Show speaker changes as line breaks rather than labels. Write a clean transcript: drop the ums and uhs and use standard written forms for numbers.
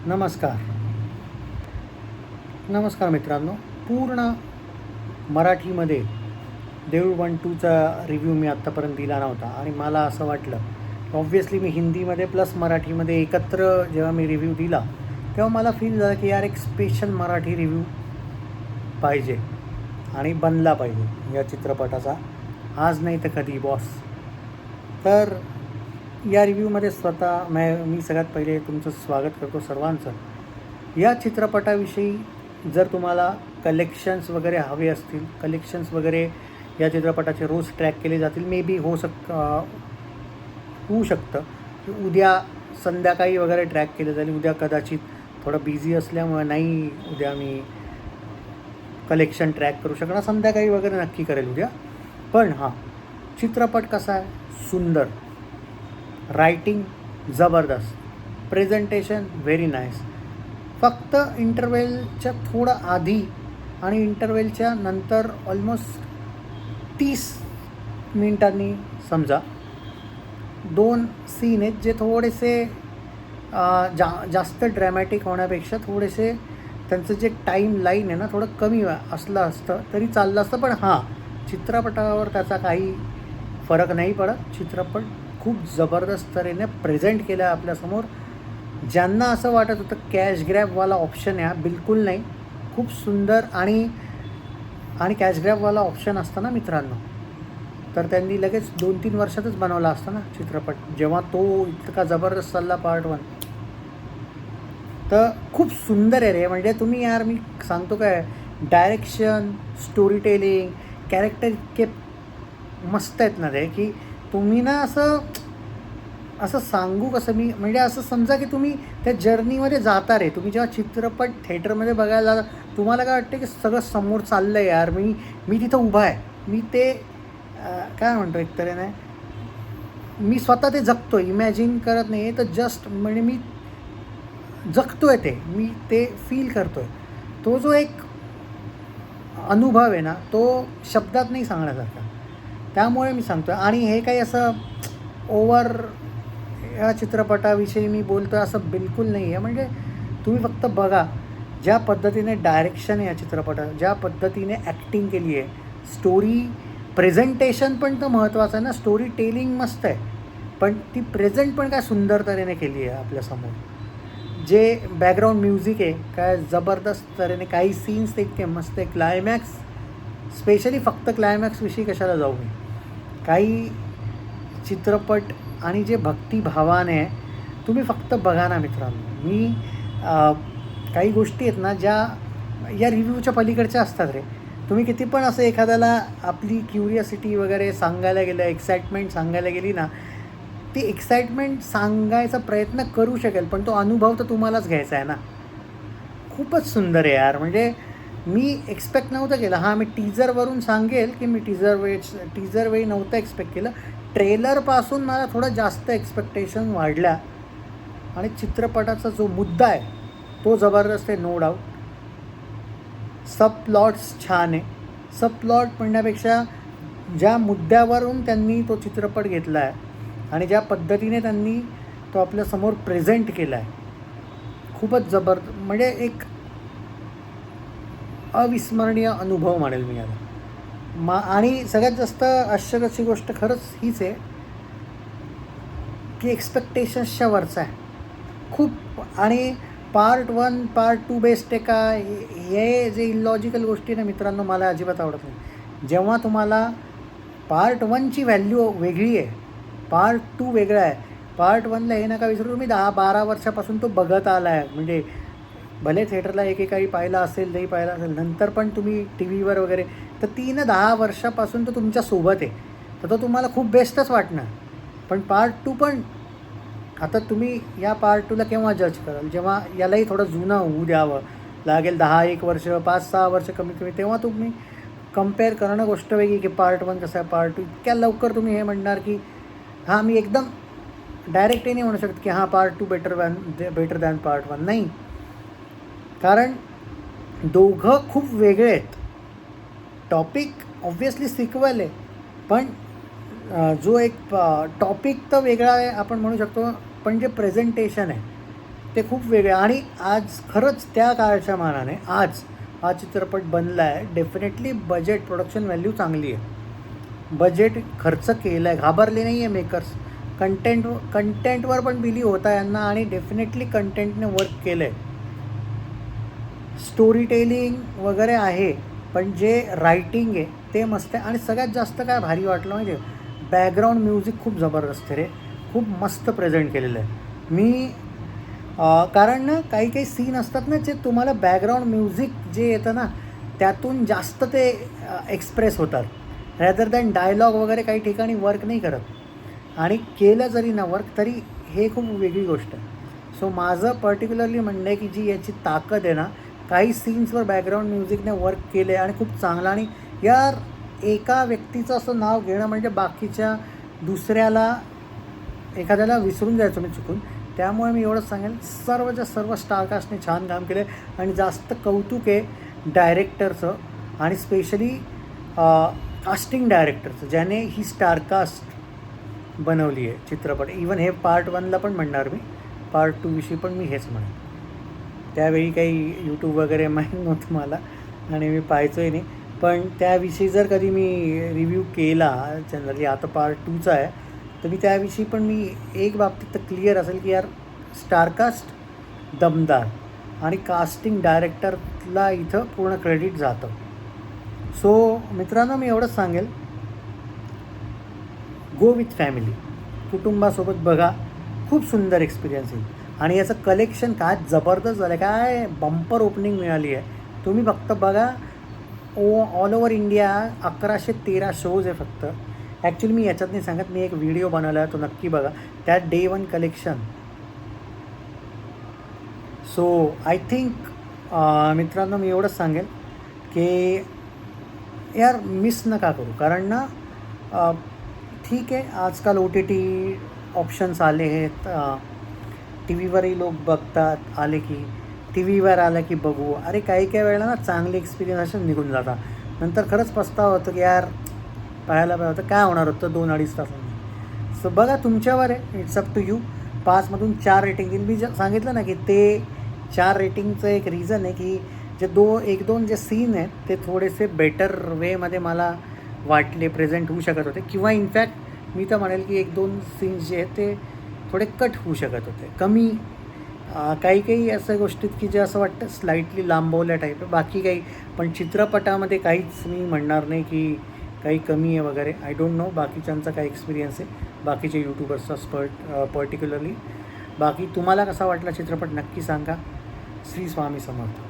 नमस्कार नमस्कार मित्रांनो. पूर्ण मराठीमध्ये देऊळ 1-2चा रिव्ह्यू मी आत्तापर्यंत दिला नव्हता आणि मला असं वाटलं ऑब्व्हियसली मी हिंदीमध्ये प्लस मराठीमध्ये एकत्र जेव्हा मी रिव्ह्यू दिला तेव्हा मला फील झालं की यार एक स्पेशल मराठी रिव्ह्यू पाहिजे आणि बनला पाहिजे या चित्रपटाचा. आज नाही तर कधी बॉस. तर या रिव्ह्यूमध्ये मी सगळ्यात पहिले तुमचं स्वागत करतो सर्वांचं. या चित्रपटाविषयी जर तुम्हाला कलेक्शन्स वगैरे हवे असतील, कलेक्शन्स वगैरे या चित्रपटाचे रोज ट्रॅक केले जातील. मे बी होऊ शकतं की उद्या संध्याकाळी वगैरे ट्रॅक केले जाईल. उद्या कदाचित थोडं बिझी असल्यामुळे नाही उद्या मी कलेक्शन ट्रॅक करू शकणार. संध्याकाळी वगैरे नक्की करेल उद्या. पण हां, चित्रपट कसा आहे? सुंदर, रायटिंग जबरदस्त, प्रेझेंटेशन व्हेरी नाईस. फक्त इंटरवेलच्या थोडं आधी आणि इंटरवेलच्या नंतर ऑलमोस्ट 30 मिनिटांनी समजा 2 सीन आहेत जे थोडेसे जास्त ड्रॅमॅटिक होण्यापेक्षा थोडेसे त्यांचं जे टाईम लाईन आहे ना थोडं कमी असलं असतं तरी चाललं असतं. पण हां, चित्रपटावर त्याचा काही फरक नाही पडत. चित्रपट खूप जबरदस्त तऱ्हेने प्रेझेंट केला आहे आपल्यासमोर. ज्यांना असं वाटत होतं कॅश ग्रॅबवाला ऑप्शन आहे, बिलकुल नाही. खूप सुंदर आणि कॅश ग्रॅबवाला ऑप्शन असतं ना मित्रांनो, तर त्यांनी लगेच 2-3 वर्षातच बनवला असता ना चित्रपट, जेव्हा तो इतका जबरदस्त चालला पार्ट 1. तर खूप सुंदर आहे रे. म्हणजे तुम्ही यार मी सांगतो काय, डायरेक्शन, स्टोरी टेलिंग, कॅरेक्टर इतके मस्त आहेत ना रे की तुम्ही ना असं सांगू कसं मी. म्हणजे असं समजा की तुम्ही त्या जर्नीमध्ये जाता रे. तुम्ही जेव्हा चित्रपट थिएटरमध्ये बघायला जाता तुम्हाला काय वाटतं की सगळं समोर चाललं आहे यार, मी तिथं उभा आहे. मी ते काय म्हणतो एक तऱ्हेने मी स्वतः ते जगतो, इमॅजिन करत नाही आहे तर जस्ट म्हणजे मी जगतो आहे ते, मी ते फील करतो आहे. तो जो एक अनुभव आहे ना तो शब्दात नाही सांगण्यासारखा. त्यामुळे मी सांगतो आहे. आणि हे काही असं ओव्हर या चित्रपटाविषयी मी बोलतो आहे असं बिलकुल नाही आहे. म्हणजे तुम्ही फक्त बघा ज्या पद्धतीने डायरेक्शन आहे या चित्रपटात, ज्या पद्धतीने ॲक्टिंग केली आहे, स्टोरी प्रेझेंटेशन पण तर महत्त्वाचं आहे ना. स्टोरी टेलिंग मस्त आहे पण ती प्रेझेंट पण काय सुंदर तऱ्हेने केली आहे आपल्यासमोर. जे बॅकग्राऊंड म्युझिक आहे काय जबरदस्त तऱ्हेने, काही सीन्स ते इतके मस्त आहे. क्लायमॅक्स स्पेशली, फक्त क्लायमॅक्सविषयी कशाला जाऊ मी. काही चित्रपट आणि जे भक्तिभावाने आहे तुम्ही फक्त बघा ना मित्रांनो. मी काही गोष्टी आहेत ना ज्या या रिव्ह्यूच्या पलीकडच्या असतात रे. तुम्ही किती पण असं एखाद्याला आपली क्युरियोसिटी वगैरे सांगायला गेलं, एक्साइटमेंट सांगायला गेली ना, ती एक्साइटमेंट सांगायचा प्रयत्न करू शकेल पण तो अनुभव तर तुम्हालाच घ्यायचा आहे ना. खूपच सुंदर आहे यार. म्हणजे मी एक्सपेक्ट नव्हतं केलं. हां, मी टीजरवरून सांगेल की मी टीजर वेळी नव्हतं एक्सपेक्ट केलं. ट्रेलरपासून मला थोडं जास्त एक्सपेक्टेशन वाढल्या आणि चित्रपटाचा जो मुद्दा आहे तो जबरदस्त आहे, नो डाऊट. सब प्लॉट्स छान आहे. सब प्लॉट म्हणण्यापेक्षा ज्या मुद्द्यावरून त्यांनी तो चित्रपट घेतला आहे आणि ज्या पद्धतीने त्यांनी तो आपल्यासमोर प्रेझेंट केला आहे खूपच म्हणजे एक अविस्मरणीय अनुभव मानेल मी याला. आणि सगळ्यात जास्त आश्चर्याची गोष्ट खरंच हीच आहे की एक्सपेक्टेशन्सच्या वरचा आहे खूप. आणि पार्ट 1 पार्ट 2 बेस्ट आहे का, हे जे इलॉजिकल गोष्टी ना मित्रांनो मला अजिबात आवडत नाही. जेव्हा तुम्हाला पार्ट 1ची व्हॅल्यू वेगळी आहे, पार्ट 2 वेगळा आहे. पार्ट 1ला हे नका विसरू, तुम्ही 10-12 वर्षापासून तो बघत आला आहे. म्हणजे भले थिएटरला एकेकाळी पाहिला असेल, नाही पाहिला असेल, नंतर पण तुम्ही टी व्हीवर वगैरे, तर ती ना 10 वर्षापासून तो तुमच्यासोबत आहे तर तो तुम्हाला खूप बेस्टच वाटणार. पण पार्ट 2 पण आता तुम्ही या पार्ट 2ला केव्हा जज कराल, जेव्हा यालाही थोडं जुनं होऊ द्यावं लागेल, 10-1 वर्ष 5-6 वर्ष कमीत कमी, तेव्हा तुम्ही कम्पेअर करणं गोष्ट वेगळी की पार्ट 1 कसं आहे पार्ट 2. इतक्या लवकर तुम्ही हे म्हणणार की हां, मी एकदम डायरेक्ट हे नाही म्हणू शकत की हां पार्ट 2 बेटर दॅन पार्ट 1. नाही, कारण दोघं खूप वेगळे आहेत. टॉपिक ऑब्व्हियसली सिक्वल आहे पण जो एक टॉपिक तर वेगळा आहे आपण म्हणू शकतो, पण जे प्रेझेंटेशन आहे ते खूप वेगळे. आणि आज खरंच त्या काळच्या मानाने आज हा चित्रपट बनला आहे, डेफिनेटली बजेट प्रोडक्शन व्हॅल्यू चांगली आहे. बजेट खर्च केलं आहे, घाबरले नाही आहे मेकर्स. कंटेंटवर पण बिलीव होता यांना आणि डेफिनेटली कंटेंटने वर्क केलं आहे. स्टोरी टेलिंग वगैरे आहे, पण जे रायटिंग आहे ते मस्त आहे. आणि सगळ्यात जास्त काय भारी वाटलं माहिती आहे, बॅकग्राऊंड म्युझिक खूप जबरदस्त आहे रे, खूप मस्त प्रेझेंट केलेलं आहे. मी कारण ना काही काही सीन असतात ना, जे तुम्हाला बॅकग्राऊंड म्युझिक जे येतं ना त्यातून जास्त ते एक्सप्रेस होतात, रॅदर दॅन डायलॉग वगैरे काही ठिकाणी वर्क नाही करत. आणि केलं जरी ना वर्क तरी हे खूप वेगळी गोष्ट आहे. सो माझं पर्टिक्युलरली म्हणणं आहे की जी याची ताकद आहे ना, काही सीन्सवर बॅकग्राऊंड म्युझिकने वर्क केले आणि खूप चांगलं. आणि यार एका व्यक्तीचं असं नाव घेणं म्हणजे बाकीच्या दुसऱ्याला एखाद्याला विसरून जायचो मी चुकून. त्यामुळे मी एवढंच सांगेल, सर्वच्या सर्व स्टारकास्टने छान काम केलं आहे. आणि जास्त कौतुक आहे डायरेक्टरचं आणि स्पेशली कास्टिंग डायरेक्टरचं, ज्याने ही स्टारकास्ट बनवली आहे चित्रपट. इवन हे पार्ट 1ला पण म्हणणार मी, पार्ट 2विषयी पण मी हेच म्हणेन. त्यावेळी काही यूट्यूब वगैरे माहीत नव्हतं मला आणि मी पाहायचोही नाही, पण त्याविषयी जर कधी मी रिव्ह्यू केला जनरली, आता पार्ट 2चा आहे, तर मी त्याविषयी पण मी एक बाबतीत तर क्लिअर असेल की यार स्टारकास्ट दमदार आणि कास्टिंग डायरेक्टरला इथं पूर्ण क्रेडिट जातं. सो मित्रांनो, मी एवढंच सांगेल, गो विथ फॅमिली, कुटुंबासोबत बघा, खूप सुंदर एक्सपिरियन्स येईल. आणि याचं कलेक्शन काय जबरदस्त झालं आहे, काय बंपर ओपनिंग मिळाली आहे. तुम्ही फक्त बघा, ऑल ओव्हर इंडिया 1113 शोज आहे फक्त. ॲक्च्युली मी याच्यात नाही सांगत, मी एक व्हिडिओ बनवला आहे, तो नक्की बघा, त्यात day 1 collection. So I think मित्रांनो, मी एवढंच सांगेल की यार मिस नका करू. कारण ना ठीक आहे, आजकाल OTT ऑप्शन्स आले आहेत, टी व्हीवरही लोक बघतात, आले की टी व्हीवर आलं की बघू. अरे काही काही वेळेला ना चांगले एक्सपिरियन्स असे निघून जातात, नंतर खरंच पस्तावा होतं की यार पाहायला पाहिजे होतं, काय होणार होतं 2-2.5 तासांनी. सो बघा, तुमच्यावर आहे, इट्स अप टू यू. 5मधून 4 रेटिंग देईल. मी सांगितलं ना की ते 4 रेटिंगचं एक रिझन आहे की जे 1-2 जे सीन आहेत ते थोडेसे बेटर वेमध्ये मला वाटले, प्रेझेंट होऊ शकत होते. किंवा इनफॅक्ट मी तर म्हणेल की 1-2 सीन्स जे आहेत ते थोडे कट होऊ शकत होते, कमी. काही काही अशा गोष्टीत की जे असं वाटतं स्लाईटली लांबवल्या टाईप आहे, बाकी काही. पण चित्रपटामध्ये काहीच मी म्हणणार नाही की काही कमी आहे वगैरे. आय डोंट नो बाकीच्यांचा काय एक्सपिरियन्स आहे, बाकीचे यूट्यूबर्सचा पर्टिक्युलरली. बाकी तुम्हाला कसा वाटला चित्रपट नक्की सांगा. श्री स्वामी समर्थ.